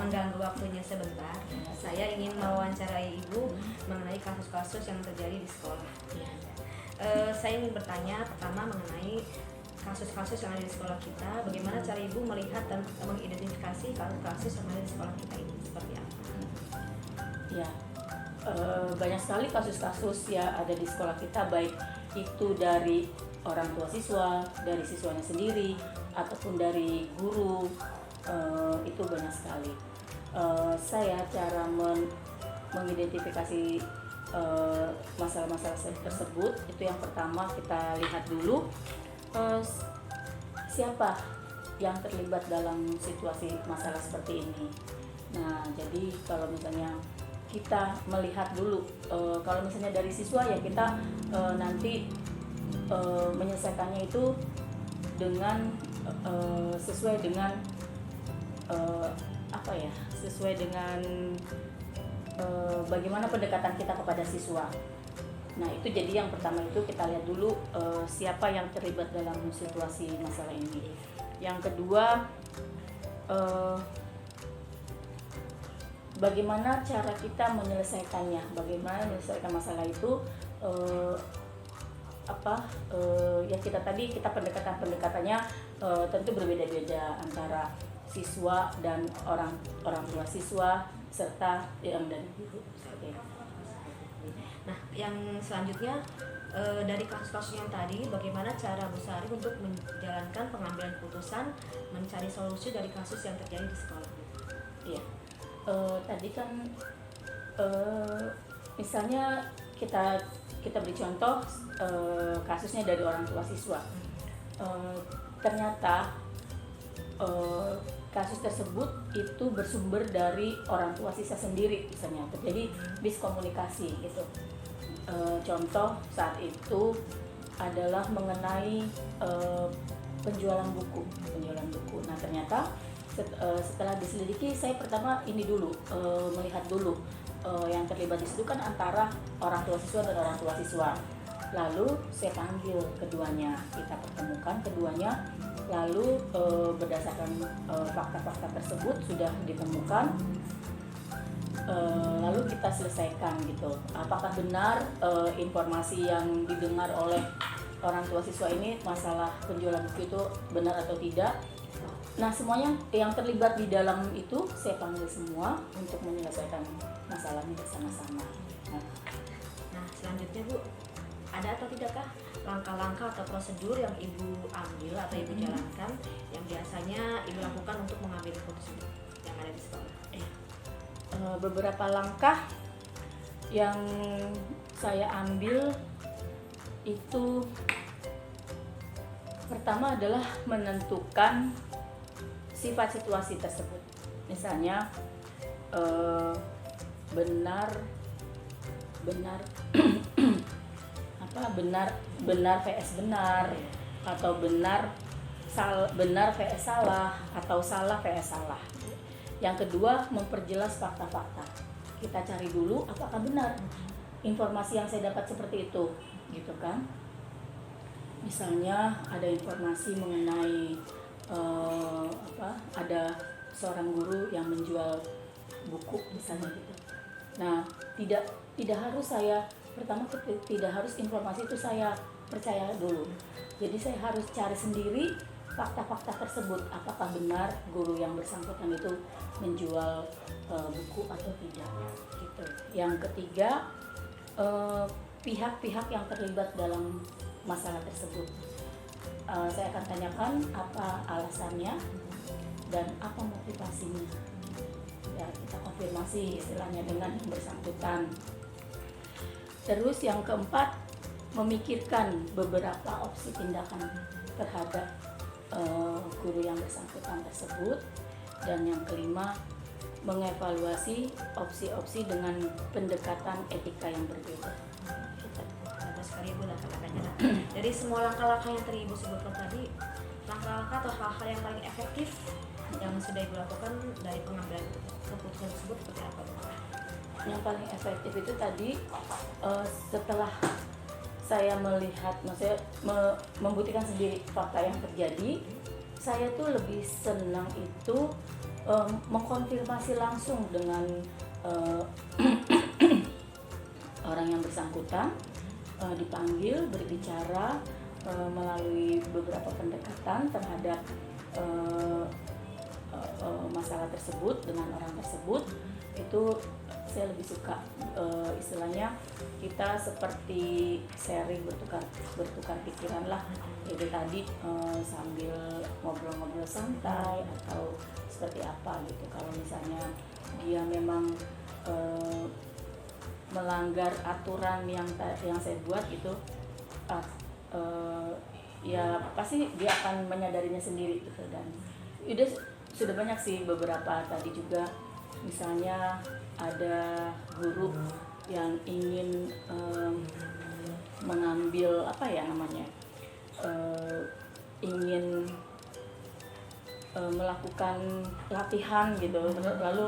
mengganggu waktunya sebentar. Saya ingin mewawancarai Ibu mengenai kasus-kasus yang terjadi di sekolah. Saya ingin bertanya pertama mengenai kasus-kasus yang ada di sekolah kita. Bagaimana cara Ibu melihat dan mengidentifikasi kasus-kasus yang ada di sekolah kita ini seperti apa? Ya, banyak sekali kasus-kasus ya ada di sekolah kita, baik itu dari orang tua siswa, dari siswanya sendiri, ataupun dari guru. Itu banyak sekali. Saya cara mengidentifikasi masalah-masalah tersebut itu yang pertama kita lihat dulu siapa yang terlibat dalam situasi masalah seperti ini. Nah, jadi kalau misalnya kita melihat dulu, kalau misalnya dari siswa ya kita nanti menyelesaikannya itu dengan sesuai dengan sesuai dengan bagaimana pendekatan kita kepada siswa. Nah, itu jadi yang pertama itu kita lihat dulu siapa yang terlibat dalam situasi masalah ini. Yang kedua, bagaimana cara kita menyelesaikannya, bagaimana menyelesaikan masalah itu. Ya kita pendekatannya tentu berbeda-beda antara siswa dan orang tua siswa serta yang dari guru. Nah, yang selanjutnya dari kasus-kasus yang tadi, bagaimana cara Bu Sari untuk menjalankan pengambilan putusan, mencari solusi dari kasus yang terjadi di sekolah? Iya, tadi kan misalnya kita beri contoh kasusnya dari orang tua siswa. Ternyata kasus tersebut itu bersumber dari orang tua siswa sendiri, misalnya terjadi miskomunikasi gitu. Contoh saat itu adalah mengenai penjualan buku. Nah, ternyata setelah diselidiki, saya pertama melihat dulu yang terlibat di situ kan antara orang tua siswa dan orang tua siswa. Lalu saya panggil keduanya, kita pertemukan keduanya, lalu berdasarkan fakta-fakta tersebut sudah ditemukan, lalu kita selesaikan gitu. Apakah benar informasi yang didengar oleh orang tua siswa ini masalah penjualan buku itu benar atau tidak? Nah, semuanya yang terlibat di dalam itu saya panggil semua untuk menyelesaikan masalahnya bersama-sama. Nah, selanjutnya Bu, ada atau tidakkah langkah-langkah atau prosedur yang Ibu ambil atau Ibu jalankan yang biasanya Ibu lakukan untuk mengambil keputusan yang ada di sekolah? Beberapa langkah yang saya ambil itu pertama adalah menentukan sifat situasi tersebut. Misalnya benar vs benar, atau benar vs salah, atau salah vs salah. Yang kedua, memperjelas fakta-fakta. Kita cari dulu apakah benar informasi yang saya dapat seperti itu, gitu kan? Misalnya ada informasi mengenai ada seorang guru yang menjual buku misalnya gitu. Nah, tidak harus informasi itu saya percaya dulu. Jadi saya harus cari sendiri fakta-fakta tersebut, apakah benar guru yang bersangkutan itu menjual buku atau tidak gitu. Yang ketiga, pihak-pihak yang terlibat dalam masalah tersebut. Saya akan tanyakan apa alasannya dan apa motivasinya. Ya, kita konfirmasi istilahnya dengan yang bersangkutan. Terus yang keempat, memikirkan beberapa opsi tindakan terhadap guru yang bersangkutan tersebut. Dan yang kelima, mengevaluasi opsi-opsi dengan pendekatan etika yang berbeda. Bagus sekali Bu langkah-langkahnya. Dari semua langkah-langkah yang tadi Ibu sebutkan tadi, langkah-langkah atau hal-hal yang paling efektif yang sudah Ibu lakukan dari pengambilan keputusan tersebut seperti apa Bu? Yang paling efektif itu tadi setelah saya melihat, maksudnya membuktikan sendiri fakta yang terjadi, saya tuh lebih senang itu mengkonfirmasi langsung dengan eh, orang yang bersangkutan, dipanggil berbicara melalui beberapa pendekatan terhadap masalah tersebut dengan orang tersebut. Itu saya lebih suka, istilahnya kita seperti sharing, bertukar pikiran lah. Jadi tadi sambil ngobrol-ngobrol santai atau seperti apa gitu. Kalau misalnya dia memang melanggar aturan yang saya buat itu, ya pasti dia akan menyadarinya sendiri gitu. Dan sudah banyak sih beberapa tadi juga, misalnya ada guru yang ingin mengambil apa ya namanya, ingin melakukan latihan gitu, lalu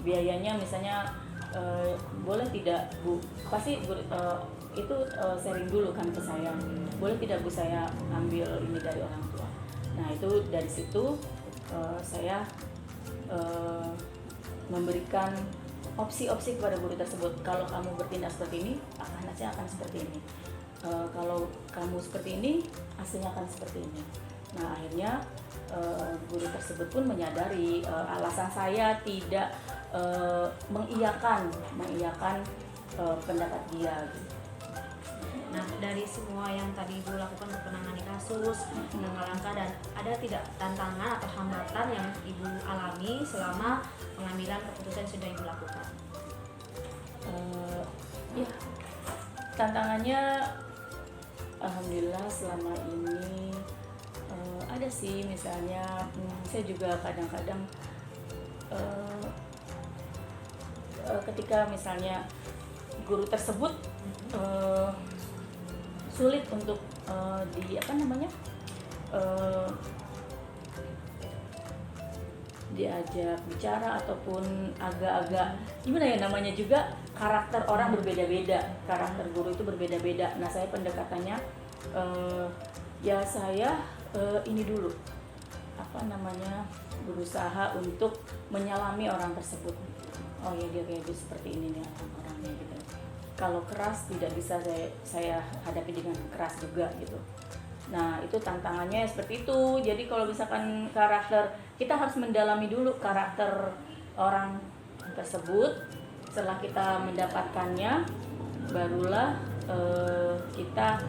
biayanya misalnya boleh tidak Bu, pasti itu sharing dulu kan ke saya, boleh tidak Bu saya ambil ini dari orang tua. Nah itu dari situ saya memberikan opsi-opsi kepada guru tersebut. Kalau kamu bertindak seperti ini, hasilnya akan seperti ini. Kalau kamu seperti ini, hasilnya akan seperti ini. Nah akhirnya guru tersebut pun menyadari alasan saya tidak mengiyakan pendapat dia gitu. Nah, dari semua yang tadi Ibu lakukan untuk menangani kasus, langkah-langkah, dan ada tidak tantangan atau hambatan yang Ibu alami selama pengambilan keputusan yang sudah Ibu lakukan? Ya, tantangannya alhamdulillah selama ini ada sih. Misalnya saya juga kadang-kadang ketika misalnya guru tersebut sulit untuk diajak bicara, ataupun agak-agak gimana ya namanya juga, karakter orang berbeda-beda, karakter guru itu berbeda-beda. Nah saya pendekatannya ya saya ini dulu berusaha untuk menyelami orang tersebut. Oh ya dia kayak seperti ini nih orang-orangnya gitu. Kalau keras tidak bisa saya hadapi dengan keras juga gitu. Nah itu tantangannya seperti itu. Jadi kalau misalkan karakter, kita harus mendalami dulu karakter orang tersebut. Setelah kita mendapatkannya, barulah kita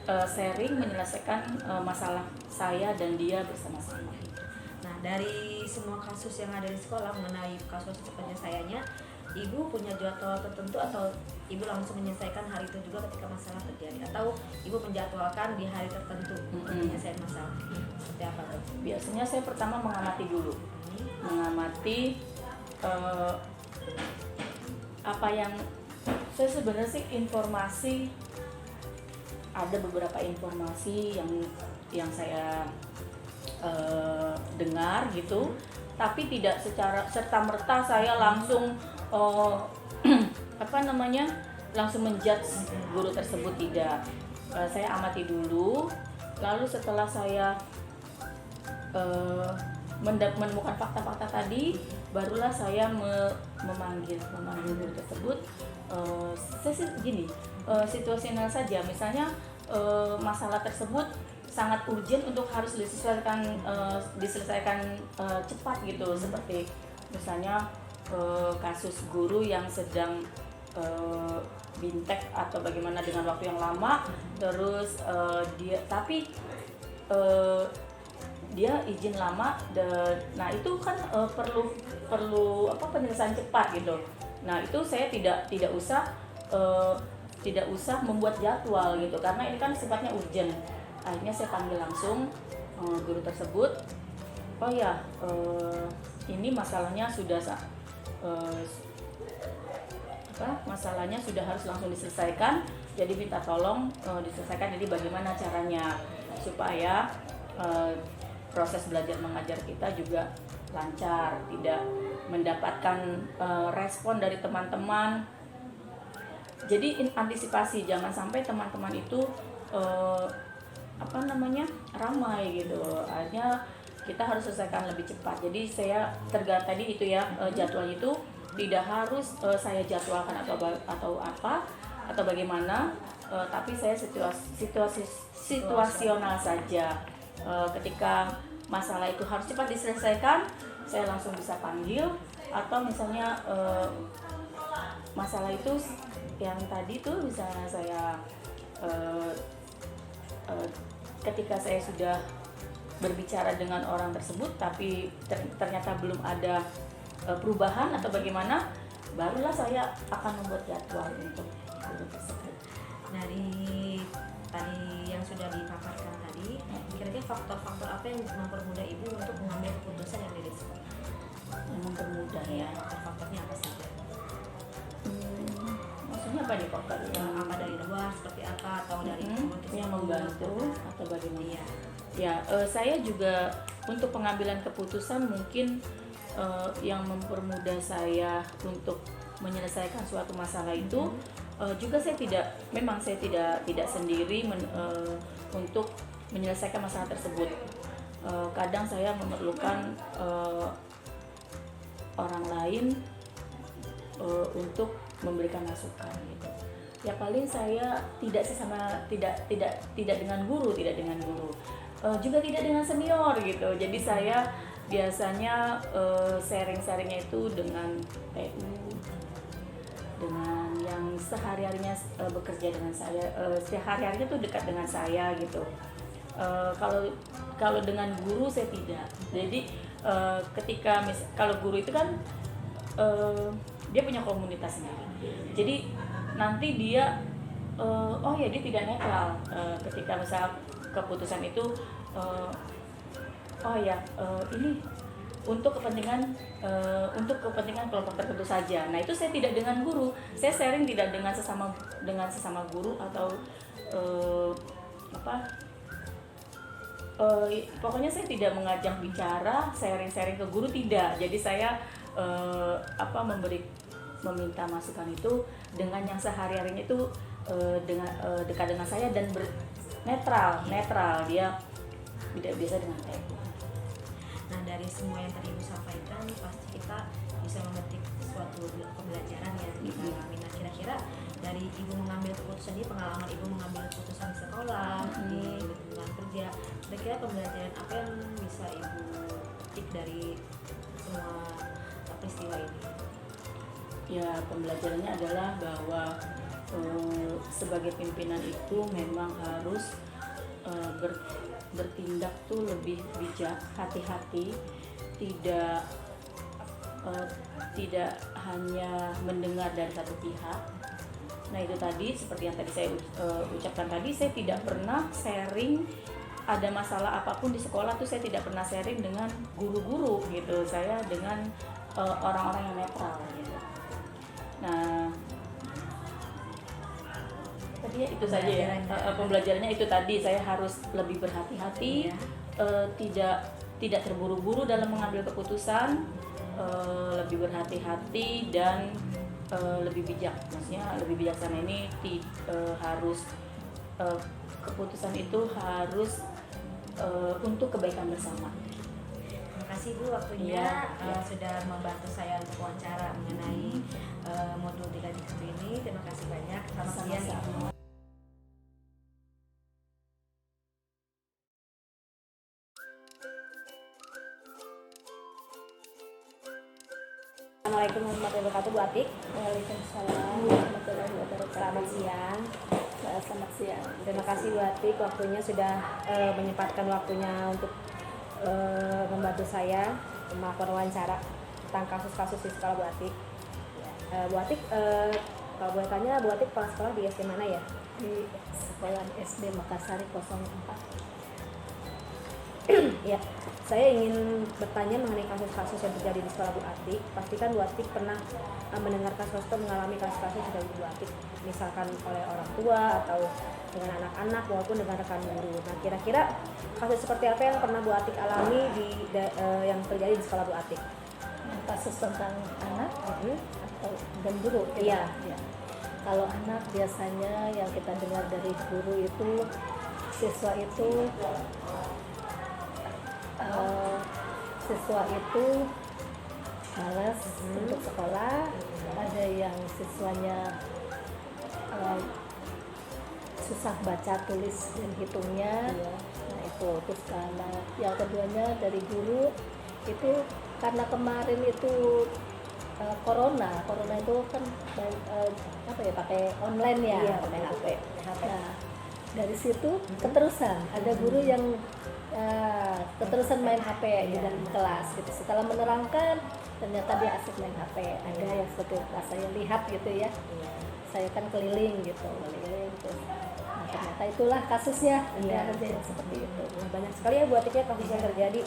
sharing menyelesaikan masalah saya dan dia bersama-sama. Nah, dari semua kasus yang ada di sekolah mengenai kasus penyelesaiannya, Ibu punya jadwal tertentu atau Ibu langsung menyelesaikan hari itu juga ketika masalah terjadi, atau Ibu menjadwalkan di hari tertentu untuk menyelesaikan masalah? Seperti apa tuh? Biasanya saya pertama mengamati dulu, mengamati apa yang saya sebenarnya sih informasi, ada beberapa informasi yang saya dengar gitu, tapi tidak secara serta-merta saya langsung langsung menjudge guru tersebut, tidak. Saya amati dulu, lalu setelah saya menemukan fakta-fakta tadi, barulah saya memanggil guru tersebut. Saya sih gini, situasional saja, misalnya masalah tersebut sangat urgent untuk harus diselesaikan cepat gitu, seperti misalnya kasus guru yang sedang bintek atau bagaimana dengan waktu yang lama, terus dia izin lama, nah itu kan perlu penyelesaian cepat gitu. Nah itu saya tidak usah membuat jadwal gitu, karena ini kan sifatnya urgent. Akhirnya saya panggil langsung guru tersebut. Oh ya, ini masalahnya sudah harus langsung diselesaikan, jadi minta tolong diselesaikan. Jadi bagaimana caranya supaya proses belajar mengajar kita juga lancar, tidak mendapatkan respon dari teman-teman. Jadi antisipasi, jangan sampai teman-teman itu ramai gitu. Akhirnya kita harus selesaikan lebih cepat. Jadi saya tadi itu ya, jadwal itu tidak harus saya jadwalkan atau apa atau bagaimana, tapi saya situasional saja. Ketika masalah itu harus cepat diselesaikan, saya langsung bisa panggil. Atau misalnya masalah itu yang tadi tuh misalnya saya ketika saya sudah berbicara dengan orang tersebut tapi ternyata belum ada perubahan atau bagaimana, barulah saya akan membuat jadwal untuk guru tersebut. Dari tadi yang sudah dipaparkan tadi, kira-kira faktor-faktor apa yang mempermudah ibu untuk mengambil keputusan yang dari sekolah? Yang mempermudah ya. Faktor-faktornya apa saja? Maksudnya apa nih faktor? Apa dari luar seperti apa atau dari yang membantu atau bagaimana? Iya. Ya, saya juga untuk pengambilan keputusan mungkin yang mempermudah saya untuk menyelesaikan suatu masalah itu juga saya tidak sendiri untuk menyelesaikan masalah tersebut. Kadang saya memerlukan orang lain untuk memberikan masukan gitu. Ya paling saya tidak dengan guru, juga tidak dengan senior gitu. Jadi saya biasanya sharing-sharingnya itu dengan PU, dengan yang sehari-harinya bekerja dengan saya, sehari-harinya tuh dekat dengan saya gitu. Kalau dengan guru saya tidak. Jadi ketika kalau guru itu kan dia punya komunitas sendiri. Jadi nanti dia dia tidak netral ketika misal keputusan itu ini untuk kepentingan kelompok tertentu saja. Nah itu saya tidak dengan guru, saya sharing tidak dengan sesama guru atau pokoknya saya tidak mengajak bicara, sharing ke guru, tidak. Jadi saya meminta masukan itu dengan yang sehari-harinya itu dekat dengan saya dan netral, dia tidak biasa dengan saya. Nah dari semua yang tadi Ibu sampaikan pasti kita bisa memetik suatu pembelajaran yang kita alami. Nah kira-kira dari Ibu mengambil keputusan ini, pengalaman Ibu mengambil keputusan di sekolah, di lingkungan kerja, kira-kira pembelajaran apa yang bisa Ibu petik dari semua peristiwa ini? Ya pembelajarannya adalah bahwa sebagai pimpinan itu memang harus bertindak tuh lebih bijak, hati-hati, tidak hanya mendengar dari satu pihak. Nah itu tadi seperti yang tadi saya ucapkan tadi, saya tidak pernah sharing ada masalah apapun di sekolah tuh saya tidak pernah sharing dengan guru-guru gitu, saya dengan orang-orang yang netral gitu. Nah tadi itu saja ya, pembelajarannya itu tadi, saya harus lebih berhati-hati, tidak terburu-buru dalam mengambil keputusan, lebih berhati-hati dan lebih bijak. Maksudnya lebih bijaksana ini harus keputusan itu harus untuk kebaikan bersama. Terima kasih Bu waktunya sudah membantu saya untuk wawancara mengenai modul 3 di situ ini. Terima kasih banyak. Selamat siang Ibu. Assalamualaikum warahmatullahi wabarakatuh, Bu Atik. Waalaikumsalam warahmatullahi wabarakatuh. Selamat siang. Selamat siang. Terima kasih Bu Atik, waktunya sudah menyempatkan waktunya untuk membantu saya melakukan wawancara tentang kasus-kasus di sekolah Bu Atik. Bu Atik, kalau boleh tanya, Bu Atik kepala sekolah di SD mana ya? Di sekolah SD Makassari 04. Ya, saya ingin bertanya mengenai kasus-kasus yang terjadi di sekolah Bu Atik. Pastikan Bu Atik pernah mendengar kasus atau mengalami kasus-kasus yang terjadi di Bu Atik, misalkan oleh orang tua atau dengan anak-anak maupun dengan rekan guru. Nah, kira-kira kasus seperti apa yang pernah Bu Atik alami yang terjadi di sekolah Bu Atik? Kasus tentang anak atau dan guru? Iya. Ya. Kalau anak biasanya yang kita dengar dari guru itu, siswa itu siswa itu malas untuk sekolah, ada yang siswanya susah baca tulis dan hitungnya. Nah itu, terus karena yang keduanya dari guru itu karena kemarin itu corona itu kan pakai online ya, Iya, pakai HP. HP. Nah dari situ keterusan ada guru yang keterusan main HP di dalam kelas gitu. Setelah menerangkan ternyata dia asik main HP. Ada yang seperti saya lihat gitu ya. Saya kan keliling terus nah, ternyata itulah kasusnya. Ada aja yang seperti itu. Nah, banyak sekali ya Bu Atik ya kasus yang terjadi.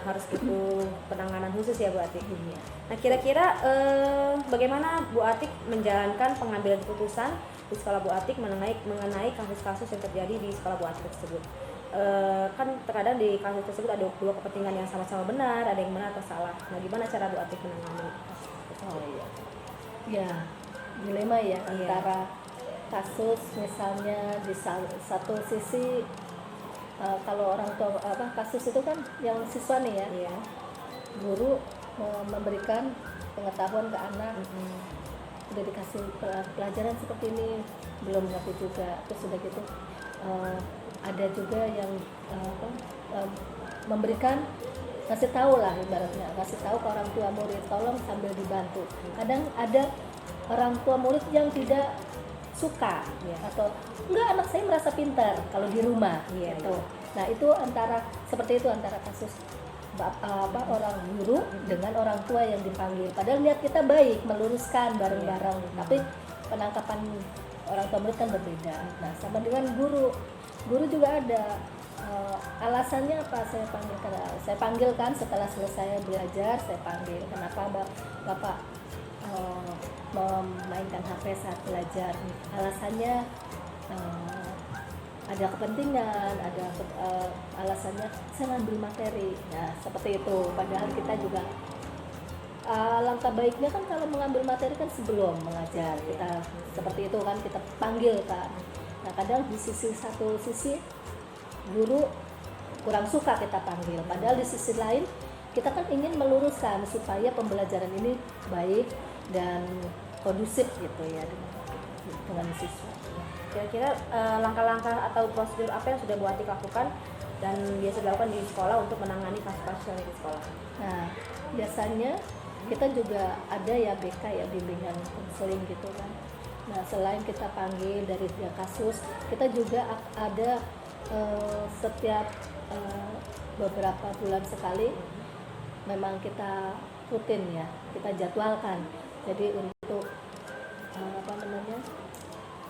Harus butuh penanganan khusus ya Bu Atik. Nah kira-kira bagaimana Bu Atik menjalankan pengambilan keputusan di sekolah Bu Atik mengenai kasus-kasus yang terjadi di sekolah Bu Atik tersebut? Kan terkadang di kasus tersebut ada dua kepentingan yang sama-sama benar, ada yang benar atau salah. Nah gimana cara Bu Atik menangani kasus tersebut? Ya dilema ya antara kasus misalnya di satu sisi kalau orang tua kasus itu kan yang siswa nih ya, guru memberikan pengetahuan ke anak, udah dikasih pelajaran seperti ini belum ngerti juga, terus sudah gitu ada juga yang memberikan kasih tahu lah, ibaratnya kasih tahu ke orang tua murid tolong sambil dibantu. Kadang ada orang tua murid yang tidak suka atau enggak, anak saya merasa pintar kalau di rumah gitu. Nah itu antara seperti itu, antara kasus orang guru dengan orang tua yang dipanggil, padahal niat kita baik meluruskan bareng-bareng, tapi penangkapan orang tua murid kan berbeda. Nah sama dengan guru juga ada alasannya apa saya panggilkan setelah selesai belajar, saya panggil, kenapa bapak memainkan HP saat belajar? Alasannya ada kepentingan, ada alasannya saya ngambil materi. Nah seperti itu, padahal kita juga langkah baiknya kan kalau mengambil materi kan sebelum mengajar kita seperti itu kan, kita panggil kan. Nah kadang di satu sisi guru kurang suka kita panggil, padahal di sisi lain kita kan ingin meluruskan supaya pembelajaran ini baik dan kondusif gitu ya dengan siswa. Kira-kira langkah-langkah atau prosedur apa yang sudah Bu Atik lakukan dan biasa dilakukan di sekolah untuk menangani kasus-kasus yang ada di sekolah? Nah biasanya kita juga ada ya BK ya, bimbingan konseling gitu kan. Nah selain kita panggil dari dia kasus, kita juga ada setiap beberapa bulan sekali memang kita rutin ya, kita jadwalkan. Jadi untuk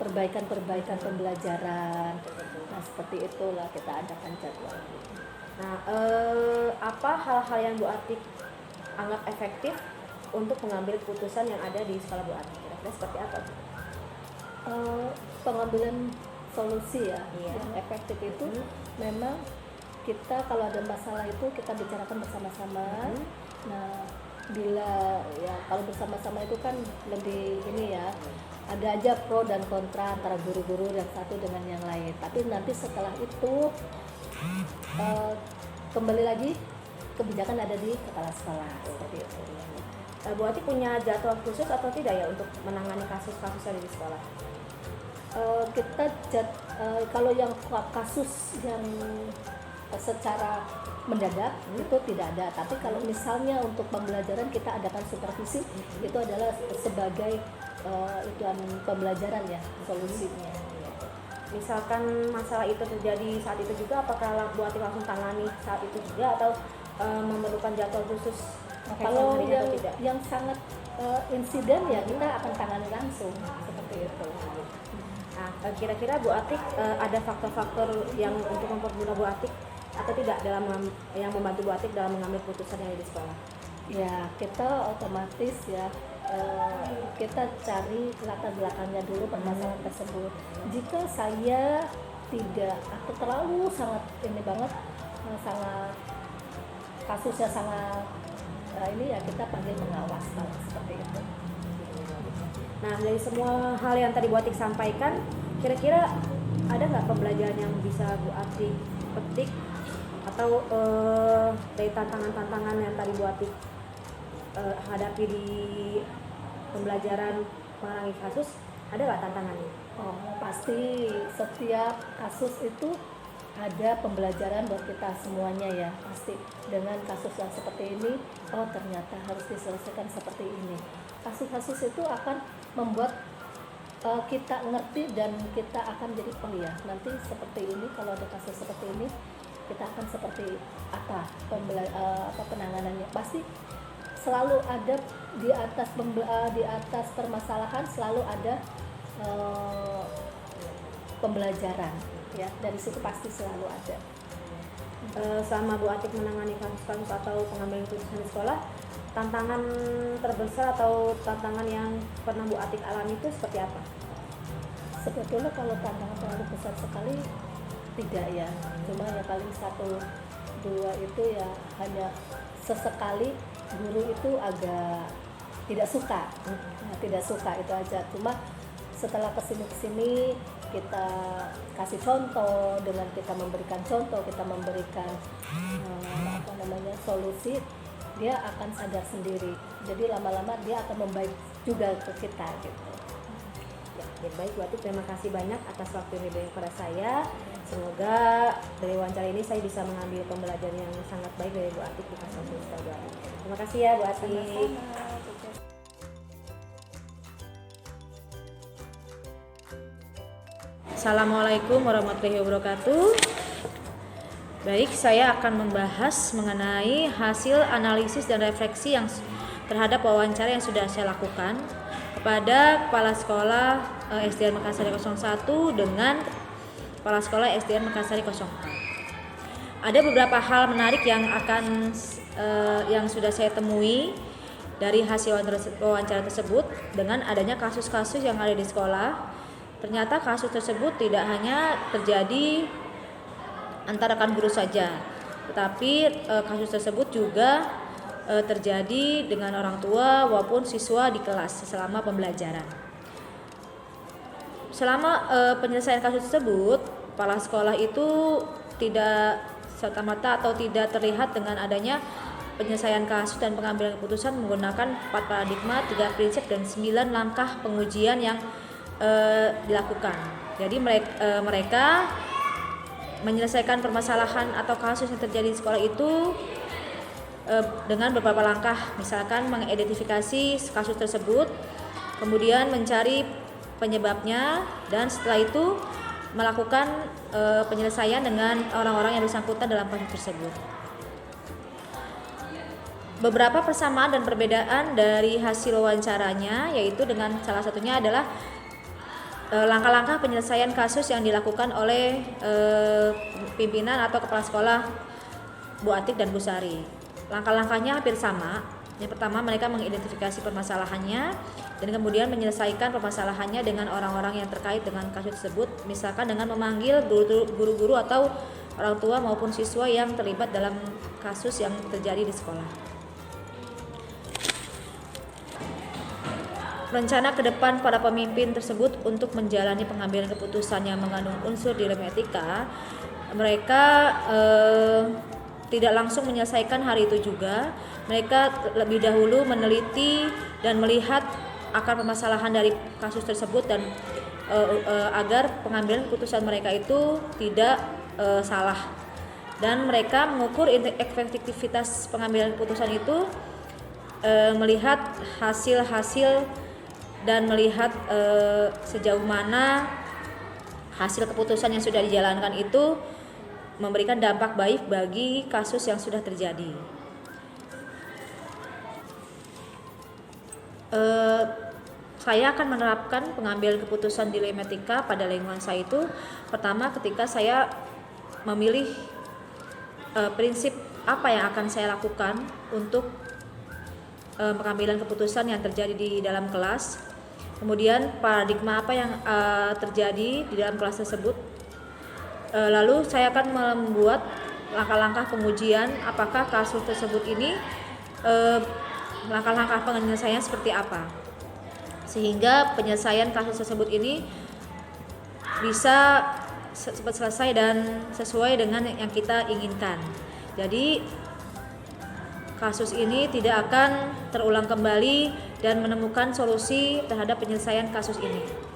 perbaikan pembelajaran, nah seperti itulah kita adakan jadwal. Nah apa hal-hal yang Bu Atik anggap efektif untuk mengambil keputusan yang ada di sekolah Bu Atik? Kira-kira seperti apa? Pengambilan solusi ya, yang efektif itu memang kita kalau ada masalah itu kita bicarakan bersama-sama. Nah bila ya kalau bersama-sama itu kan lebih ini ya, ada aja pro dan kontra antara guru-guru yang satu dengan yang lain, tapi nanti setelah itu kembali lagi kebijakan ada di kepala sekolah seperti itu. Bu Atik punya jadwal khusus atau tidak ya untuk menangani kasus-kasus yang ada di sekolah? Kalau yang kasus yang secara mendadak itu tidak ada, tapi kalau misalnya untuk pembelajaran kita adakan supervisi, itu adalah sebagai pembelajaran ya, solusinya. Misalkan masalah itu terjadi saat itu juga, apakah Bu Atik langsung tangani saat itu juga atau memerlukan jadwal khusus? Kalau yang sangat insiden ya kita akan tangani langsung seperti itu. Nah, kira-kira Bu Atik ada faktor-faktor yang untuk mempermudah Bu Atik atau tidak dalam yang membantu Bu Atik dalam mengambil keputusan yang ada di sekolah? Ya kita otomatis ya kita cari latar belakangnya dulu permasalahan tersebut. Jika saya tidak atau terlalu sangat ini banget, sangat kasusnya sangat ini ya kita panggil pengawas kalau seperti itu. Nah dari semua hal yang tadi Bu Atik sampaikan, kira-kira ada nggak pembelajaran yang bisa Bu Atik petik atau dari tantangan-tantangan yang tadi Bu Atik hadapi di pembelajaran mengenai kasus, ada nggak tantangannya? Oh, pasti setiap kasus itu ada pembelajaran buat kita semuanya ya. Pasti dengan kasus yang seperti ini, oh ternyata harus diselesaikan seperti ini. Kasus-kasus itu akan membuat kita ngerti dan kita akan jadi oh ya nanti seperti ini, kalau ada kasus seperti ini kita akan seperti apa penanganannya. Pasti selalu ada di atas permasalahan selalu ada pembelajaran ya, dari situ pasti selalu ada. Selama Bu Atik menangani kasus-kasus atau pengambilan keputusan di sekolah, tantangan terbesar atau tantangan yang pernah Bu Atik alami itu seperti apa? Sebetulnya kalau tantangan terlalu besar sekali tidak ya, cuma ya paling 1-2 itu ya hanya sesekali guru itu agak tidak suka, tidak suka itu aja. Cuma setelah kesini kita kasih contoh, dengan kita memberikan contoh, kita memberikan solusi, dia akan sadar sendiri. Jadi lama-lama dia akan membaik juga ke kita gitu. Ya, baik Bu Atik, terima kasih banyak atas waktu yang diberikan kepada saya. Semoga dari wawancara ini saya bisa mengambil pembelajaran yang sangat baik dari Bu Atik di kasus Bu Atik. Terima kasih ya Bu Atik. Sama-sama. Assalamualaikum warahmatullahi wabarakatuh. Baik, saya akan membahas mengenai hasil analisis dan refleksi yang terhadap wawancara yang sudah saya lakukan kepada Kepala Sekolah SDN Mekarsari 01 dengan Kepala Sekolah SDN Mekarsari 04. Ada beberapa hal menarik yang sudah saya temui dari hasil wawancara tersebut. Dengan adanya kasus-kasus yang ada di sekolah, ternyata kasus tersebut tidak hanya terjadi antara rekan guru saja, tetapi kasus tersebut juga terjadi dengan orang tua maupun siswa di kelas selama pembelajaran. Selama penyelesaian kasus tersebut, kepala sekolah itu tidak serta-merta atau tidak terlihat dengan adanya penyelesaian kasus dan pengambilan keputusan menggunakan 4 paradigma, 3 prinsip dan 9 langkah pengujian yang dilakukan. Jadi mereka menyelesaikan permasalahan atau kasus yang terjadi di sekolah itu dengan beberapa langkah, misalkan mengidentifikasi kasus tersebut, kemudian mencari penyebabnya, dan setelah itu melakukan penyelesaian dengan orang-orang yang bersangkutan dalam kasus tersebut. Beberapa persamaan dan perbedaan dari hasil wawancaranya yaitu dengan salah satunya adalah langkah-langkah penyelesaian kasus yang dilakukan oleh pimpinan atau kepala sekolah Bu Atik dan Bu Sari. Langkah-langkahnya hampir sama. Yang pertama, mereka mengidentifikasi permasalahannya dan kemudian menyelesaikan permasalahannya dengan orang-orang yang terkait dengan kasus tersebut, misalkan dengan memanggil guru-guru atau orang tua maupun siswa yang terlibat dalam kasus yang terjadi di sekolah. Rencana ke depan para pemimpin tersebut untuk menjalani pengambilan keputusan yang mengandung unsur dilema etika, mereka tidak langsung menyelesaikan hari itu juga. Mereka lebih dahulu meneliti dan melihat akar permasalahan dari kasus tersebut dan agar pengambilan keputusan mereka itu tidak salah. Dan mereka mengukur efektivitas pengambilan keputusan itu melihat hasil-hasil dan melihat sejauh mana hasil keputusan yang sudah dijalankan itu memberikan dampak baik bagi kasus yang sudah terjadi. Saya akan menerapkan pengambilan keputusan dilematika pada lingkungan saya itu pertama ketika saya memilih prinsip apa yang akan saya lakukan untuk pengambilan keputusan yang terjadi di dalam kelas. Kemudian paradigma apa yang terjadi di dalam kelas tersebut. Lalu saya akan membuat langkah-langkah pengujian apakah kasus tersebut ini langkah-langkah penyelesaian seperti apa, sehingga penyelesaian kasus tersebut ini bisa cepat selesai dan sesuai dengan yang kita inginkan. Jadi kasus ini tidak akan terulang kembali dan menemukan solusi terhadap penyelesaian kasus ini.